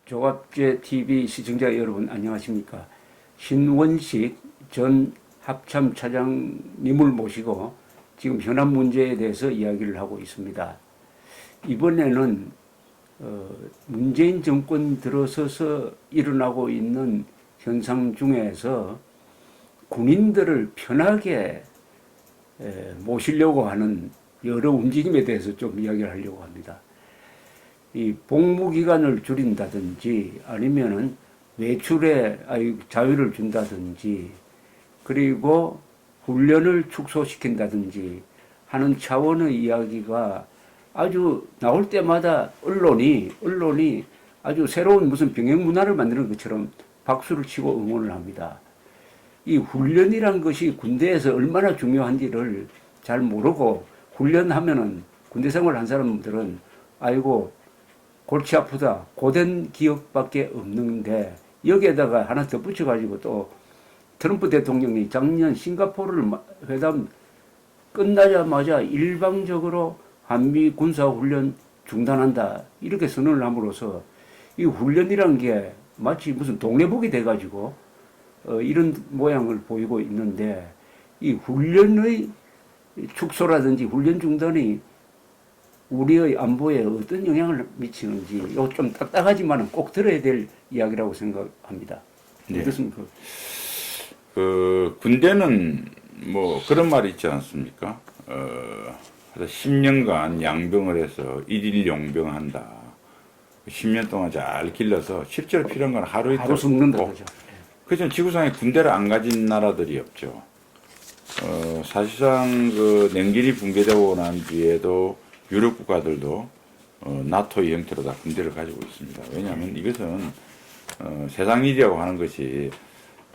조갑제 TV 시청자 여러분 안녕하십니까. 신원식 전 합참차장님을 모시고 지금 현안 문제에 대해서 이야기를 하고 있습니다. 이번에는 문재인 정권 들어서서 일어나고 있는 현상 중에서 군인들을 편하게 모시려고 하는 여러 움직임에 대해서 좀 이야기를 하려고 합니다. 이 복무 기간을 줄인다든지 아니면은 외출에 자유를 준다든지 그리고 훈련을 축소시킨다든지 하는 차원의 이야기가 아주 나올 때마다 언론이 아주 새로운 무슨 병행 문화를 만드는 것처럼 박수를 치고 응원을 합니다. 이 훈련이란 것이 군대에서 얼마나 중요한지를 잘 모르고 훈련하면은 군대 생활한 사람들은 아이고 골치 아프다 고된 기억밖에 없는데 여기에다가 하나 덧붙여 가지고 또 트럼프 대통령이 작년 싱가포르 회담 끝나자마자 일방적으로 한미 군사훈련 중단한다 이렇게 선언을 함으로써 이 훈련이란 게 마치 무슨 동네복이 돼가지고 이런 모양을 보이고 있는데 이 훈련의 축소라든지 훈련 중단이 우리의 안보에 어떤 영향을 미치는지 이거 좀 딱딱하지만 꼭 들어야 될 이야기라고 생각합니다. 네. 어떻습니까? 군대는 뭐 그런 말이 있지 않습니까? 10년간 양병을 해서 일일 용병한다. 10년 동안 잘 길러서 실제로 필요한 건 하루 이틀 숨는다 그죠. 그래서 지구상에 군대를 안 가진 나라들이 없죠. 사실상 그 냉전이 붕괴되고 난 뒤에도 유럽 국가들도 나토의 형태로 다 군대를 가지고 있습니다. 왜냐하면 이것은 세상 일이라고 하는 것이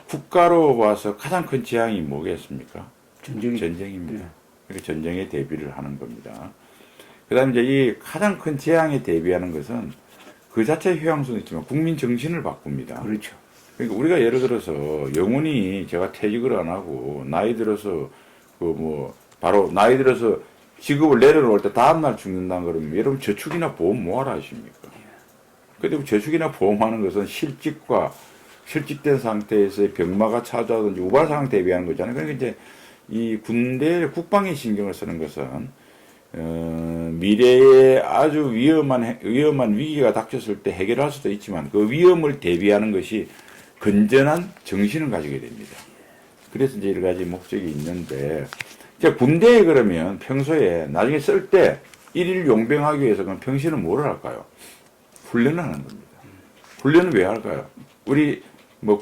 국가로 봐서 가장 큰 재앙이 뭐겠습니까? 전쟁입니다. 네. 그래서 전쟁에 대비를 하는 겁니다. 그 다음에 이제 이 가장 큰 재앙에 대비하는 것은 그 자체의 효용성도 있지만 국민 정신을 바꿉니다. 그렇죠. 그러니까 우리가 예를 들어서 영원히 제가 퇴직을 안 하고 나이 들어서 바로 나이 들어서 직업을 내려놓을 때 다음날 죽는다는 그러면 여러분 저축이나 보험 뭐하라 하십니까? 근데 저축이나 보험하는 것은 실직된 상태에서의 병마가 찾아오든지 우발 상황 대비하는 거잖아요. 그러니까 이제 이 군대 국방에 신경을 쓰는 것은 미래에 아주 위험한 위기가 닥쳤을 때 해결할 수도 있지만 그 위험을 대비하는 것이 건전한 정신을 가지게 됩니다. 그래서 이제 여러 가지 목적이 있는데 군대에 그러면 평소에 나중에 쓸 때 일일 용병하기 위해서 그럼 평소에는 뭐를 할까요? 훈련을 하는 겁니다. 훈련은 왜 할까요? 우리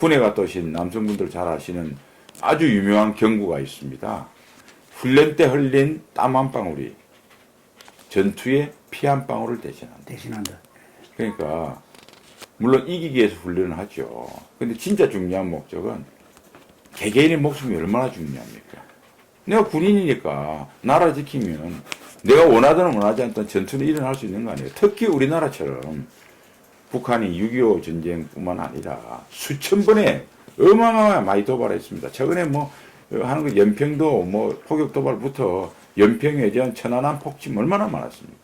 군에 갔다 오신 남성분들 잘 아시는 아주 유명한 경구가 있습니다. 훈련 때 흘린 땀 한 방울이 전투에 피 한 방울을 대신한다. 그러니까 물론 이기기 위해서 훈련을 하죠. 근데 진짜 중요한 목적은 개개인의 목숨이 얼마나 중요합니까? 내가 군인이니까 나라 지키면 내가 원하든 원하지 않든 전투는 일어날 수 있는 거 아니에요. 특히 우리나라처럼 북한이 6.25 전쟁뿐만 아니라 수천 번에 어마어마하게 많이 도발했습니다. 최근에 하는 거 연평도 포격 도발부터 연평해전 천안함 폭침 얼마나 많았습니까?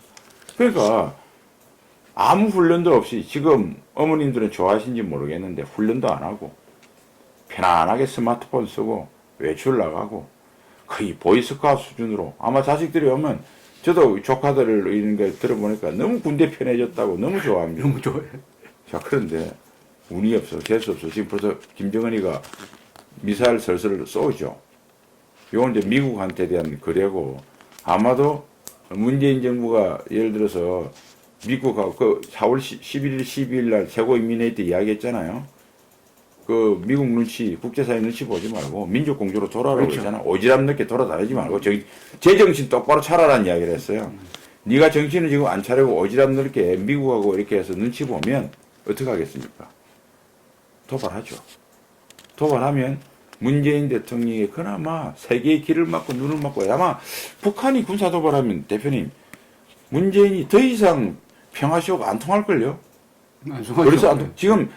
그러니까 아무 훈련도 없이 지금 어머님들은 좋아하시는지 모르겠는데 훈련도 안 하고 편안하게 스마트폰 쓰고 외출 나가고 거의 보이스카우트 수준으로 아마 자식들이 오면 저도 조카들을 이런 거 들어보니까 너무 군대 편해졌다고 너무 좋아합니다. 너무 좋아요. 자, 그런데 운이 없어, 재수 없어. 지금 벌써 김정은이가 미사일 슬슬 쏘죠. 이건 이제 미국한테 대한 거래고 아마도 문재인 정부가 예를 들어서 미국하고 그 4월 11일, 12일 날 최고인민회의 때 이야기했잖아요. 그 미국 눈치, 국제사회 눈치 보지 말고 민족공주로 돌아라고 그렇죠. 했잖아. 오지랖 늦게 돌아다니지 말고 제정신 똑바로 차라라는 이야기를 했어요. 네가 정신을 지금 안 차리고 오지랖 넓게 미국하고 이렇게 해서 눈치 보면 어떻게 하겠습니까? 도발하죠. 도발하면 문재인 대통령이 그나마 세계의 길을 막고 눈을 막고 아마 북한이 군사 도발하면 대표님 문재인이 더 이상 평화쇼가 안 통할걸요? 그래서 지금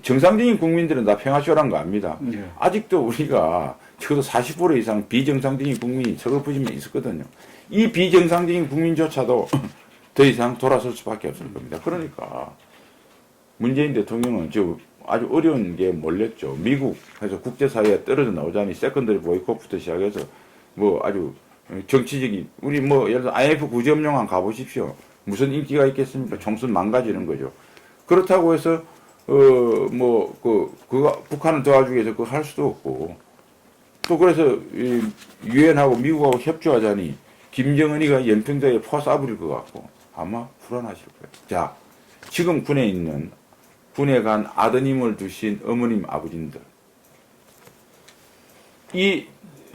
정상적인 국민들은 다 평화쇼란 거 압니다. 네. 아직도 우리가 적어도 40% 이상 비정상적인 국민이 서글프지만 있었거든요. 이 비정상적인 국민조차도 더 이상 돌아설 수밖에 없을 겁니다. 그러니까 문재인 대통령은 저 아주 어려운 게 몰렸죠. 미국에서 국제사회에 떨어져 나오자니 세컨더리 보이콧부터 시작해서 뭐 아주 정치적인 우리 뭐 예를 들어 IMF 구제협력안 가보십시오. 무슨 인기가 있겠습니까? 총선 망가지는 거죠. 그렇다고 해서 그거 북한을 도와주기 위해서 그거 할 수도 없고 또 그래서 유엔하고 미국하고 협조하자니 김정은이가 연평도에 포 쏴버릴 것 같고 아마 불안하실 거예요. 자, 지금 군에 간 아드님을 두신 어머님 아버님들 이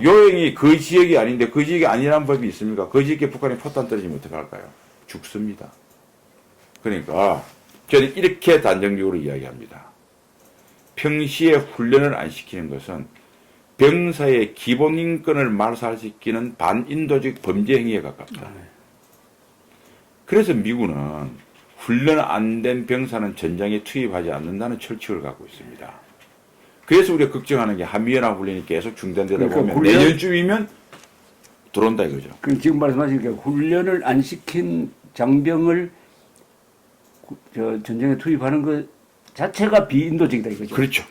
요행이 그 지역이 아닌데 그 지역이 아니라는 법이 있습니까? 그 지역에 북한이 포탄 떨어지면 어떡할까요? 죽습니다. 그러니까 저는 이렇게 단정적으로 이야기합니다. 평시에 훈련을 안 시키는 것은 병사의 기본 인권을 말살시키는 반인도적 범죄 행위에 가깝다. 그래서 미군은 훈련 안 된 병사는 전장에 투입하지 않는다는 철칙을 갖고 있습니다. 그래서 우리가 걱정하는 게 한미연합 훈련이 계속 중단되다 보면 내년쯤이면 들어온다 이거죠. 그럼 지금 말씀하신 게 훈련을 안 시킨 장병을 전쟁에 투입하는 것 자체가 비인도적이다 이거죠. 그렇죠.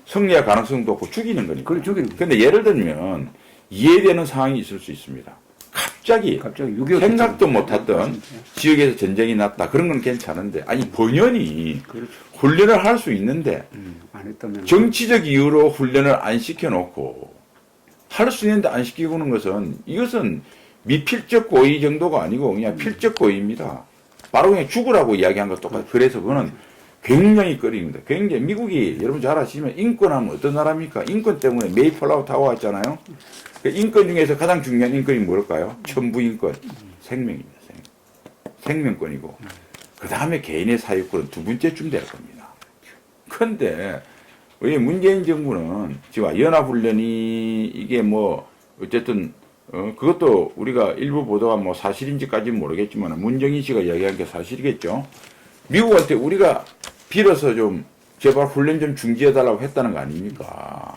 승리할 가능성도 없고 죽이는 거니까. 그걸 죽이는 거죠. 근데 예를 들면 이해되는 상황이 있을 수 있습니다. 갑자기 6.25 생각도 못했던 지역에서 전쟁이 났다. 그런 건 괜찮은데 아니 본연이 그렇죠. 훈련을 할 수 있는데 안 했다면 정치적 이유로 훈련을 안 시켜놓고 할 수 있는데 안 시키고는 것은 이것은 미필적 고의 정도가 아니고 그냥 필적 고의입니다. 바로 그냥 죽으라고 이야기한 것 똑같아요. 그래서 그거는 굉장히 꺼립니다. 굉장히 미국이 여러분 잘 아시지만 인권하면 어떤 나라입니까? 인권 때문에 메이플라워 타워 왔잖아요. 인권 중에서 가장 중요한 인권이 뭘까요? 천부인권, 생명입니다. 생명권이고 그 다음에 개인의 사유권은 두 번째쯤 될 겁니다. 그런데 왜 문재인 정부는 지금 연합훈련이 이게 뭐 어쨌든 그것도 우리가 일부 보도가 뭐 사실인지까지는 모르겠지만 문정인 씨가 이야기한 게 사실이겠죠. 미국한테 우리가 빌어서 좀 제발 훈련 좀 중지해달라고 했다는 거 아닙니까?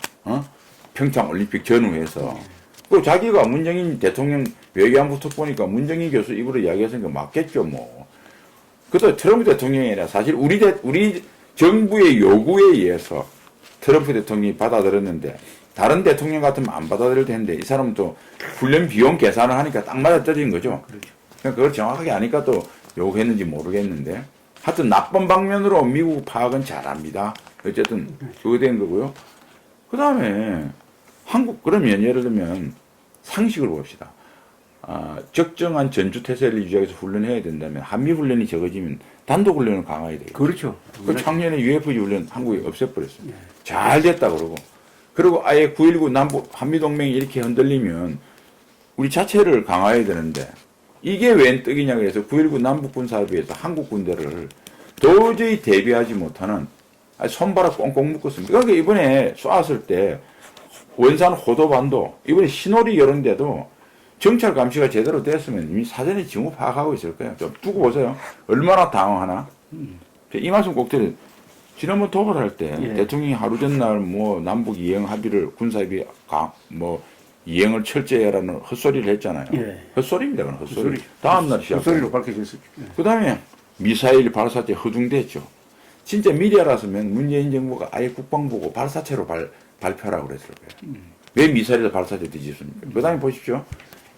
평창올림픽 전후에서. 그 자기가 문정인 대통령 외교안보 톡 보니까 문정인 교수 입으로 이야기했으니까 맞겠죠, 뭐. 그것도 트럼프 대통령이 아니라 사실 우리 정부의 요구에 의해서 트럼프 대통령이 받아들였는데 다른 대통령 같으면 안 받아들일 텐데 이 사람은 또 훈련 비용 계산을 하니까 딱 맞아 떨어진 거죠. 그렇죠. 그러니까 그걸 정확하게 아니까 또 요구했는지 모르겠는데 하여튼 나쁜 방면으로 미국 파악은 잘합니다. 어쨌든 그거 된 거고요. 그 다음에 한국 그러면 예를 들면 상식을 봅시다. 적정한 전투태세를 유지하기 위해서 훈련해야 된다면 한미훈련이 적어지면 단독훈련을 강화해야 돼요. 그렇죠. 그 작년에 UFG 훈련 한국이 없애버렸어요. 잘 됐다 그러고. 그리고 아예 9.19 남북 한미동맹이 이렇게 흔들리면 우리 자체를 강화해야 되는데 이게 웬 떡이냐 그래서 9.19 남북군사합의에서 한국 군대를 도저히 대비하지 못하는 손바닥 꽁꽁 묶었습니다. 그러니까 이번에 쏘았을 때 원산 호도반도 이번에 신호리 이런 데도 정찰 감시가 제대로 됐으면 이미 사전에 징후 파악하고 있을 거예요. 좀 두고 보세요. 얼마나 당황하나. 이 말씀 꼭 드려요. 지난번 도발할 때 대통령이 하루 전날 뭐 남북 이행 합의를 군사합의 이행을 철저히 하라는 헛소리를 했잖아요. 헛소리입니다. 그건 헛소리. 다음날 시작. 헛소리로 밝혀졌어요. 그 다음에 미사일 발사체 허둥댔죠. 진짜 미디어라서면 문재인 정부가 아예 국방부고 발사체로 발표하라고 그랬을 거예요. 왜 미사일에서 발사체 뒤집습니까? 그 다음에 보십시오.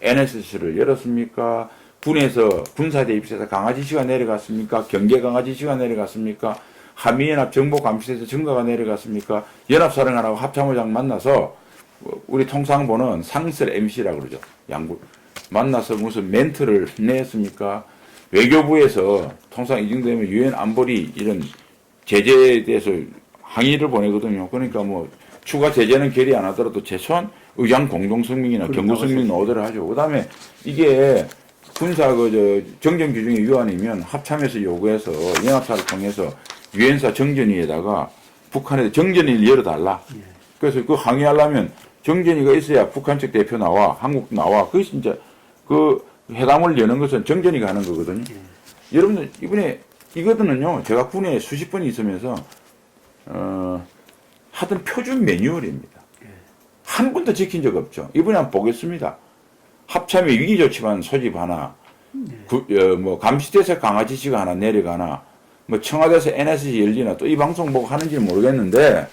NSC를 열었습니까? 군에서 군사대입소에서 강화지시가 내려갔습니까? 경계 강화지시가 내려갔습니까? 한미연합 정보감시에서 증가가 내려갔습니까? 연합사령관하고 합참의장 만나서 우리 통상보는 상설 MC라고 그러죠. 양국 만나서 무슨 멘트를 냈습니까? 외교부에서 통상 이 정도면 유엔 안보리 이런 제재에 대해서 항의를 보내거든요. 그러니까 뭐 추가 제재는 결의 안 하더라도 최소한 의장 공동성명이나 경고성명 나오더라 하죠. 그 다음에 이게 군사 정전 규정의 위반이면 합참에서 요구해서 연합사를 통해서 유엔사 정전위에다가 북한에 정전위를 열어달라. 그래서 그 항의하려면 정전위가 있어야 북한 측 대표 나와, 한국 나와. 그것이 진짜 그 회담을 여는 것은 정전위가 하는 거거든요. 여러분들 이번에 이거는요, 제가 군에 수십 번 있으면서 하던 표준 매뉴얼입니다. 한 번도 지킨 적 없죠. 이번에 한번 보겠습니다. 합참의 위기조치반 소집 하나, 감시대책 강화 지시가 하나 내려가나, 뭐 청와대에서 NSC 열리나 또 이 방송 보고 하는지는 모르겠는데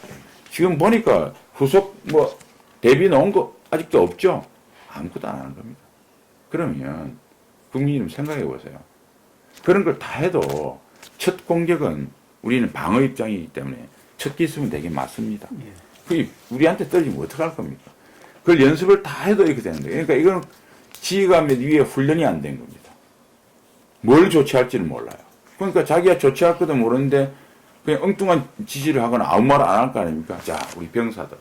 지금 보니까 후속 뭐 대비 나온 거 아직도 없죠. 아무것도 안 하는 겁니다. 그러면 국민님 생각해 보세요. 그런 걸 다 해도 첫 공격은 우리는 방어 입장이기 때문에 첫 기습은 되게 맞습니다. 그게 우리한테 떨어지면 어떡할 겁니까? 그걸 연습을 다 해도 이렇게 되는데, 그러니까 이거는 지휘관의 위에 훈련이 안 된 겁니다. 뭘 조치할지는 몰라요. 그러니까 자기가 조치할 것도 모르는데 그냥 엉뚱한 지시를 하거나 아무 말 안 할 거 아닙니까? 자, 우리 병사들,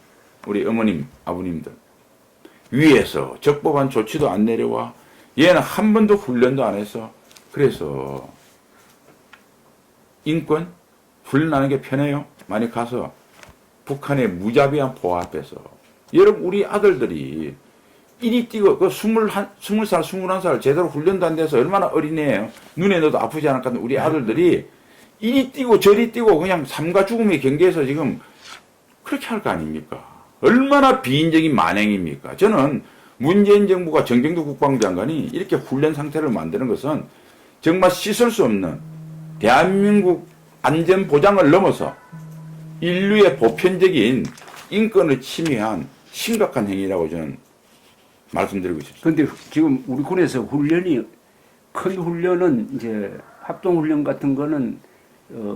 우리 어머님, 아버님들 위에서 적법한 조치도 안 내려와. 얘는 한 번도 훈련도 안 해서 그래서 인권 훈련하는 게 편해요. 많이 가서 북한의 무자비한 포 앞에서 여러분 우리 아들들이 이리 뛰고 그 20살, 21살 제대로 훈련도 안 돼서 얼마나 어린애예요. 눈에 넣어도 아프지 않을 것 같은 우리 아들들이 이리 뛰고 저리 뛰고 그냥 삶과 죽음의 경계에서 지금 그렇게 할 거 아닙니까? 얼마나 비인적인 만행입니까? 저는 문재인 정부가 정경도 국방장관이 이렇게 훈련 상태를 만드는 것은 정말 씻을 수 없는 대한민국 안전 보장을 넘어서 인류의 보편적인 인권을 침해한 심각한 행위라고 저는 말씀드리고 싶습니다. 그런데 지금 우리 군에서 훈련이 큰 훈련은 이제 합동훈련 같은 거는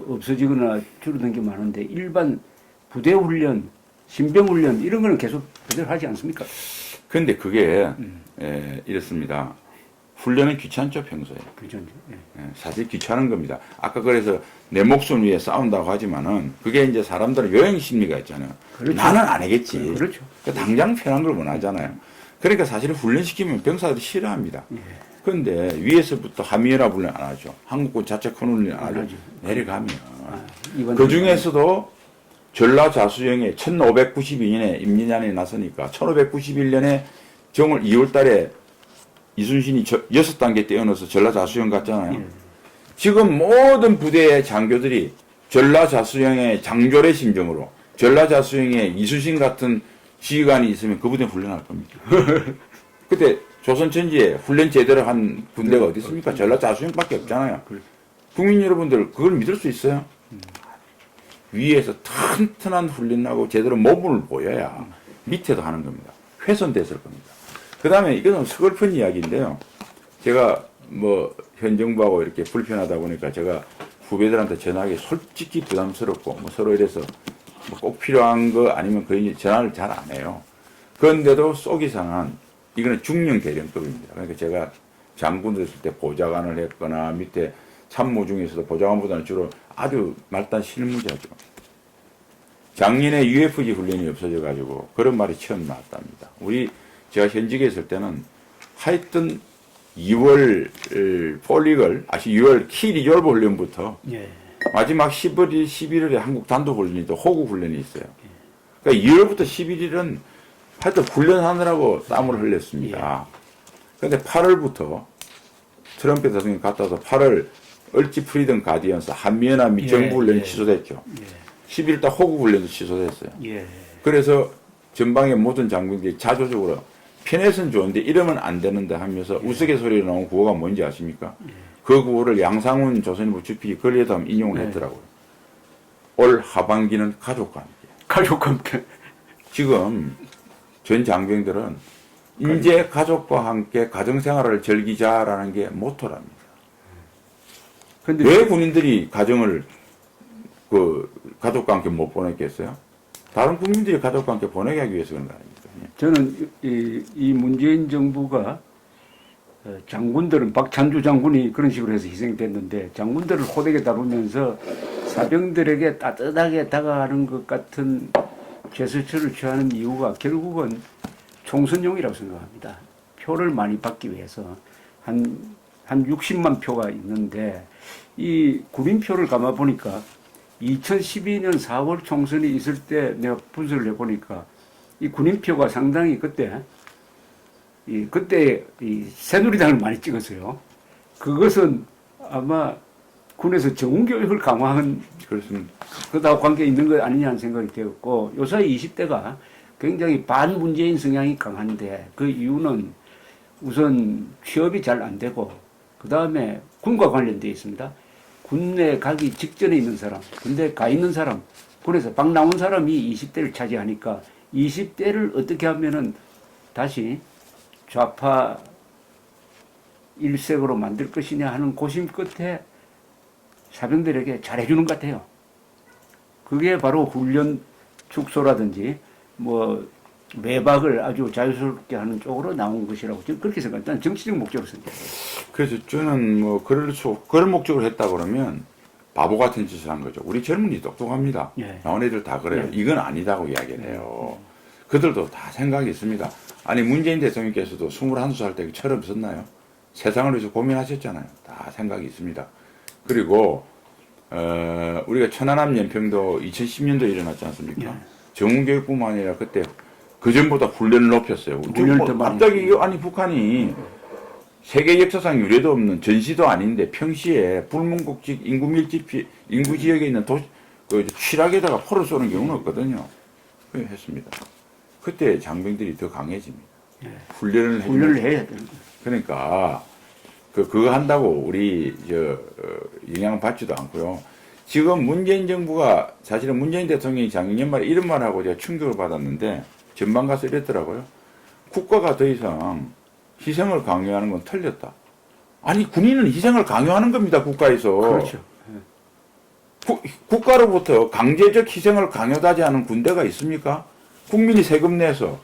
없어지거나 줄어든 게 많은데 일반 부대 훈련, 신병 훈련 이런 거는 계속 그대로 하지 않습니까? 그런데 그게 이렇습니다. 훈련은 귀찮죠 평소에. 그렇죠. 사실 귀찮은 겁니다. 아까 그래서 내 목숨 위해 싸운다고 하지만은 그게 이제 사람들은 요행 심리가 있잖아요. 그렇죠. 나는 안 하겠지. 그렇죠. 그러니까 당장 편한 걸 원하잖아요. 그러니까 사실 훈련시키면 병사들이 싫어합니다. 그런데 위에서부터 함의연합 훈련 안 하죠. 한국군 자체 큰 훈련 안 하죠. 내려가면 그 중에서도 전라자수령에 1592년에 임진왜란이 나서니까 1591년에 정월 2월 달에 이순신이 6단계 떼어넣어서 전라자수령 갔잖아요. 지금 모든 부대의 장교들이 전라자수령의 장졸의 심정으로 전라자수령의 이순신 같은 지휘관이 있으면 그 부대는 훈련할 겁니다. 그때 조선천지에 훈련 제대로 한 군대가 어디 있습니까? 전라자수령밖에 없잖아요. 국민 여러분들 그걸 믿을 수 있어요? 위에서 튼튼한 훈련하고 제대로 모범을 보여야 밑에도 하는 겁니다. 훼손됐을 겁니다. 그 다음에 이거는 서글픈 이야기인데요. 제가 뭐 현 정부하고 이렇게 불편하다 보니까 제가 후배들한테 전화하기 솔직히 부담스럽고 뭐 서로 이래서 뭐 꼭 필요한 거 아니면 거의 전화를 잘 안 해요. 그런데도 속이 상한 이거는 중령 대령급입니다. 그러니까 제가 장군 됐을 때 보좌관을 했거나 밑에 참모 중에서도 보좌관보다는 주로 아주 말단 실무자죠. 작년에 UFG 훈련이 없어져가지고 그런 말이 처음 나왔답니다. 제가 현직에 있을 때는 하여튼 2월 폴리걸, 6월 키 리졸브 훈련부터 마지막 11월에 한국 단독 훈련이 또 호국 훈련이 있어요. 그러니까 2월부터 11일은 하여튼 훈련하느라고 땀을 흘렸습니다. 그런데 8월부터 트럼프 대통령이 갔다 와서 8월 얼지 프리덤 가디언스 한미연합 및 정부 훈련이 취소됐죠. 11일달 호국 훈련도 취소됐어요. 그래서 전방의 모든 장군들이 자조적으로 편에서는 좋은데 이러면 안 되는데 하면서 우스갯소리로 나온 구호가 뭔지 아십니까? 그 구호를 양상훈 조선일보 주필이 걸려다 인용을 했더라고요. 올 하반기는 가족과 함께. 가족과 함께. 지금 전 장병들은 이제 가족과 함께 가정생활을 즐기자라는 게 모토랍니다. 근데 왜 군인들이 가정을 가족과 함께 못 보냈겠어요? 다른 국민들이 가족과 함께 보내게 하기 위해서 그런 거 아닙니까? 저는 이 문재인 정부가 장군들은 박찬주 장군이 그런 식으로 해서 희생됐는데 장군들을 호되게 다루면서 사병들에게 따뜻하게 다가가는 것 같은 제스처를 취하는 이유가 결국은 총선용이라고 생각합니다. 표를 많이 받기 위해서 한 60만 표가 있는데 이 국민표를 감아보니까 2012년 4월 총선이 있을 때 내가 분석을 해보니까 이 군인표가 상당히 그때 새누리당을 많이 찍었어요. 그것은 아마 군에서 정훈교육을 강화한 그다와 관계 있는 것 아니냐는 생각이 되었고 요사이 20대가 굉장히 반문재인 성향이 강한데 그 이유는 우선 취업이 잘 안 되고 그 다음에 군과 관련되어 있습니다. 군에 가기 직전에 있는 사람, 군대 가 있는 사람, 군에서 방 나온 사람이 20대를 차지하니까 20대를 어떻게 하면은 다시 좌파 일색으로 만들 것이냐 하는 고심 끝에 사병들에게 잘해주는 것 같아요. 그게 바로 훈련 축소라든지 뭐 외박을 아주 자유스럽게 하는 쪽으로 나온 것이라고 저는 그렇게 생각합니다. 정치적 목적으로 생각해요. 그래서 저는 뭐 그런 목적으로 했다 그러면 바보 같은 짓을 한 거죠. 우리 젊은이 똑똑합니다. 예. 나온 애들 다 그래요. 예. 이건 아니다고 이야기를 해요. 그들도 다 생각이 있습니다. 아니 문재인 대통령께서도 21살 때 철없 썼나요? 세상을 위해서 고민하셨잖아요. 다 생각이 있습니다. 그리고 우리가 천안함 연평도 2010년도에 일어났지 않습니까? 예. 정훈교육뿐만 아니라 그때 그 전보다 훈련을 높였어요. 훈련을 더 많이 갑자기 아니 북한이 세계 역사상 유례도 없는 전시도 아닌데 평시에 불문곡직 인구 밀집 인구 지역에 있는 도시 그 취락에다가 포를 쏘는 경우는 없거든요. 그래 했습니다. 그때 장병들이 더 강해집니다. 예. 훈련을 해야 되는 거예요. 그러니까 그거 한다고 우리 영향 받지도 않고요. 지금 문재인 정부가 사실은 문재인 대통령이 작년 말에 이런 말하고 제가 충격을 받았는데 전방 가서 이랬더라고요. 국가가 더 이상 희생을 강요하는 건 틀렸다. 아니 군인은 희생을 강요하는 겁니다. 국가에서. 그렇죠. 국가로부터 강제적 희생을 강요하지 않은 군대가 있습니까? 국민이 세금 내서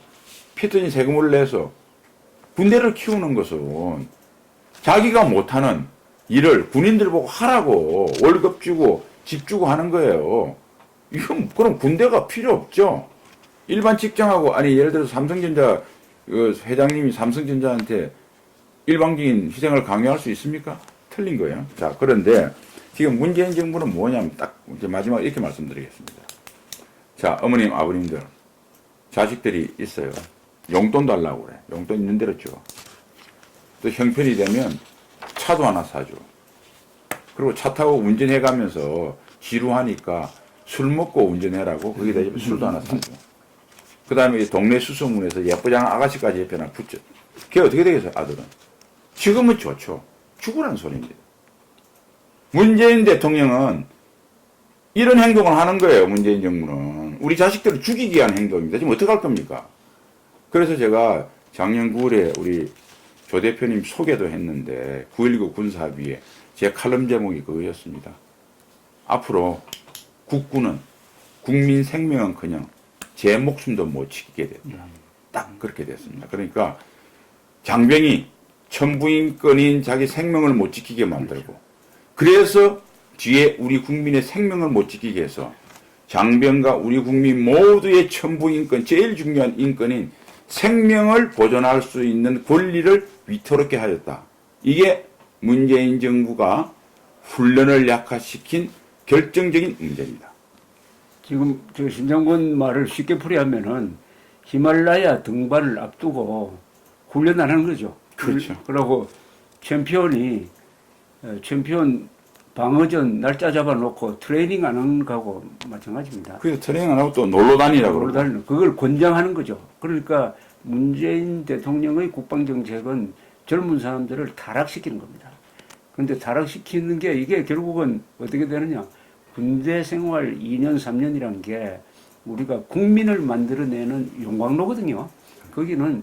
피터니 세금을 내서 군대를 키우는 것은 자기가 못하는 일을 군인들 보고 하라고 월급 주고 집 주고 하는 거예요. 이건 그럼 군대가 필요 없죠. 일반 직장하고 아니 예를 들어서 삼성전자 회장님이 삼성전자한테 일방적인 희생을 강요할 수 있습니까? 틀린 거예요. 자, 그런데 지금 문재인 정부는 뭐냐면 딱 이제 마지막 이렇게 말씀드리겠습니다. 자, 어머님, 아버님들, 자식들이 있어요. 용돈 달라고 그래. 용돈 있는 대로 줘. 또 형편이 되면 차도 하나 사줘. 그리고 차 타고 운전해 가면서 지루하니까 술 먹고 운전해라고 거기다 이제 술도 하나 사줘. 그 다음에 동네 수소문에서 예쁘장한 아가씨까지 옆에 하나 붙여. 그게 어떻게 되겠어요, 아들은? 지금은 좋죠. 죽으라는 소리입니다. 문재인 대통령은 이런 행동을 하는 거예요, 문재인 정부는. 우리 자식들을 죽이기 위한 행동입니다. 지금 어떻게 할 겁니까? 그래서 제가 작년 9월에 우리 조 대표님 소개도 했는데 9.19 군사합의에 제 칼럼 제목이 그거였습니다. 앞으로 국군은 국민 생명은커녕 제 목숨도 못 지키게 됐다. 딱 그렇게 됐습니다. 그러니까 장병이 천부인권인 자기 생명을 못 지키게 만들고 그래서 뒤에 우리 국민의 생명을 못 지키게 해서 장병과 우리 국민 모두의 천부인권 제일 중요한 인권인 생명을 보존할 수 있는 권리를 위태롭게 하였다. 이게 문재인 정부가 훈련을 약화시킨 결정적인 문제입니다. 지금 저 신장군 말을 쉽게 풀이하면은 히말라야 등반을 앞두고 훈련 안 하는 거죠. 그렇죠. 그러고 챔피언 방어전 날짜 잡아놓고 트레이닝 안 하는 거하고 마찬가지입니다. 그래서 트레이닝 안 하고 또 놀러 다니라고 놀러 다니는 그걸 권장하는 거죠. 그러니까 문재인 대통령의 국방정책은 젊은 사람들을 타락시키는 겁니다. 그런데 타락시키는 게 이게 결국은 어떻게 되느냐. 군대 생활 2년, 3년이란 게 우리가 국민을 만들어내는 용광로거든요. 거기는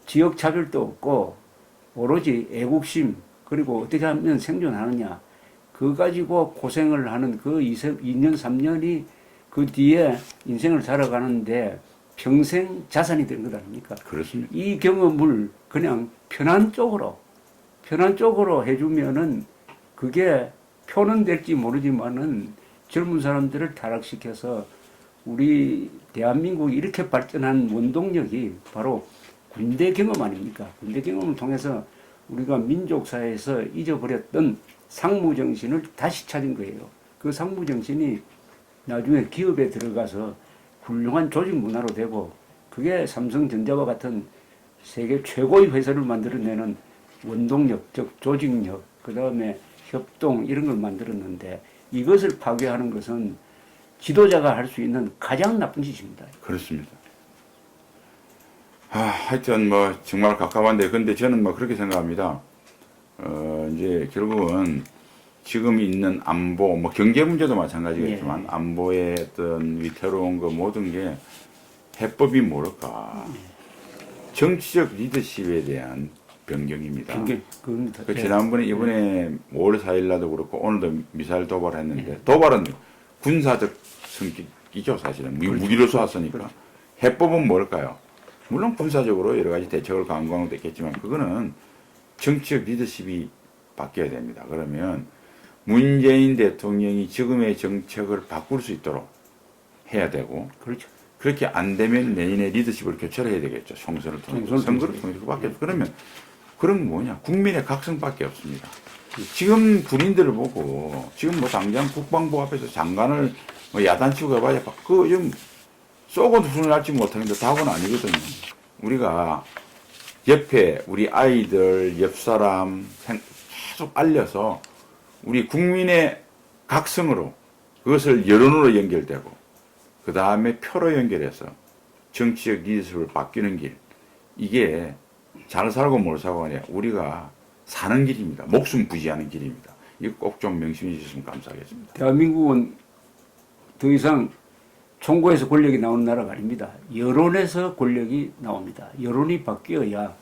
지역 차별도 없고 오로지 애국심 그리고 어떻게 하면 생존하느냐. 그거 가지고 고생을 하는 그 2년, 3년이 그 뒤에 인생을 살아가는데 평생 자산이 되는 것 아닙니까? 그렇습니다. 이 경험을 그냥 편한 쪽으로 해주면은 그게 표는 될지 모르지만은 젊은 사람들을 타락시켜서 우리 대한민국이 이렇게 발전한 원동력이 바로 군대 경험 아닙니까? 군대 경험을 통해서 우리가 민족사회에서 잊어버렸던 상무정신을 다시 찾은 거예요. 그 상무정신이 나중에 기업에 들어가서 훌륭한 조직 문화로 되고 그게 삼성전자와 같은 세계 최고의 회사를 만들어내는 원동력, 즉 조직력, 그 다음에 협동 이런 걸 만들었는데 이것을 파괴하는 것은 지도자가 할 수 있는 가장 나쁜 짓입니다. 그렇습니다. 하여튼 뭐 정말 가까운데 근데 저는 뭐 그렇게 생각합니다. 이제 결국은 지금 있는 안보, 뭐 경제 문제도 마찬가지겠지만 예. 안보의 어떤 위태로운 거 모든 게 해법이 뭘까? 정치적 리더십에 대한 변경입니다. 그겁니다. 그 예. 지난번에 이번에 5월 4일 날도 그렇고 오늘도 미사일 도발했는데 도발은 군사적 성격이죠 사실은 무기를 쏘았으니까 해법은 뭘까요? 물론 군사적으로 여러 가지 대책을 강구하는 것도 있겠지만 그거는 정치적 리더십이 바뀌어야 됩니다. 그러면 문재인 대통령이 지금의 정책을 바꿀 수 있도록 해야 되고 그렇죠. 그렇게 안 되면 내년에 리더십을 교체를 해야 되겠죠. 총선을 통해서. 선거를 통해서 그밖에 없어. 그러면 그런 건 뭐냐? 국민의 각성밖에 없습니다. 지금 군인들을 보고 지금 뭐 당장 국방부 앞에서 장관을 뭐 야단치고 해봐야 그 좀 쏘고 손을 날지 못하는데 답은 아니거든요. 우리가 옆에 우리 아이들, 옆 사람 계속 알려서 우리 국민의 각성으로 그것을 여론으로 연결되고 그 다음에 표로 연결해서 정치적 리더십을 바뀌는 길 이게 잘 살고 못 살고 아니라 우리가 사는 길입니다. 목숨 부지하는 길입니다. 이거 꼭 좀 명심해 주셨으면 감사하겠습니다. 대한민국은 더 이상 총고에서 권력이 나오는 나라가 아닙니다. 여론에서 권력이 나옵니다. 여론이 바뀌어야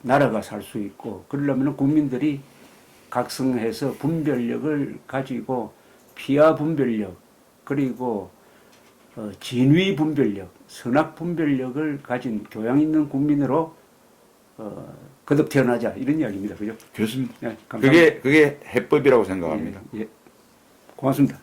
나라가 살 수 있고 그러려면 국민들이 각성해서 분별력을 가지고 피하 분별력 그리고 진위 분별력, 선악 분별력을 가진 교양 있는 국민으로 거듭 태어나자 이런 이야기입니다. 그죠? 그렇습니다. 네, 감사합니다. 그게 해법이라고 생각합니다. 예, 예. 고맙습니다.